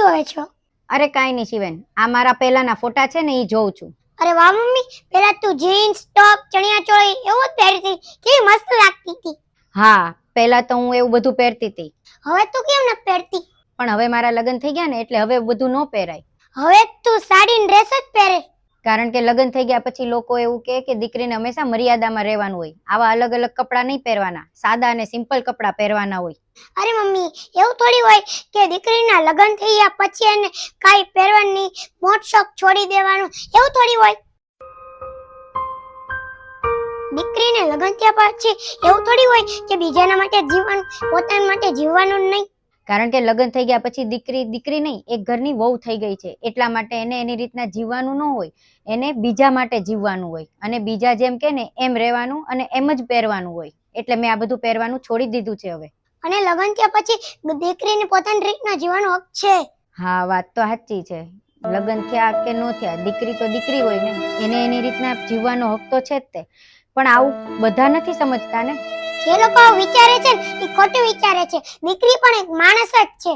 જોવે છો? અરે કાંઈ નહીં શિવેન, આ મારા પહેલાના ફોટા છે ને એ જોઉં છું. અરે વાહ મમ્મી, પેલા તું જીન્સ ટોપ ચણિયા ચોળી એવું જ પહેરતી, કેવી મસ્ત લાગતી હતી. હા, પહેલા તો હું એવું બધું પહેરતી હતી, હવે તું કેમ ન પહેરતી? પણ હવે મારા લગ્ન થઈ ગયા ને એટલે હવે એવું બધું ન પહેરાય. હવે તું સાડી ને ડ્રેસ જ પહેરે. કારણ કે લગ્ન થઈ ગયા પછી લોકો એવું કહે કે દીકરીને હંમેશા મર્યાદામાં રહેવાનું હોય, આવા અલગ અલગ કપડાં નહીં પહેરવાના, સાદા અને સિમ્પલ કપડાં પહેરવાના હોય. અરે મમ્મી, એવું થોડી હોય કે દીકરીના લગ્ન થઈ ગયા પછી એને કાંઈ પહેરવાની મોજ શોખ છોડી દેવાનું, એવું થોડી હોય. દીકરીને લગ્ન થયા પછી એવું થોડી હોય કે બીજાના માટે જીવવાનું, પોતાના માટે જીવવાનું નહીં. કારણ કે લગ્ન થઈ ગયા પછી દીકરી દીકરી નહીં, એક ઘરની વહુ થઈ ગઈ છે, એટલા માટે એને એની રીતના જીવવાનું ન હોય, એને બીજા માટે જીવવાનું હોય અને બીજા જેમ કે ને એમ રહેવાનું અને એમ જ પહેરવાનું હોય. એટલે મેં આ બધું પહેરવાનું છોડી દીધું છે હવે. અને લગ્ન થયા પછી દીકરીને પોતાની રીતના જીવવાનો હક છે. હા, વાત તો સાચી છે. લગ્ન થયા કે ન થયા, દીકરી તો દીકરી હોય ને, એને એની રીતના જીવવાનો હક તો છે જ તે. પણ આવું બધા નથી સમજતા ને. જે લોકો આવું વિચારે છે ને એ ખોટું વિચારે છે. દીકરી પણ એક માણસ જ છે.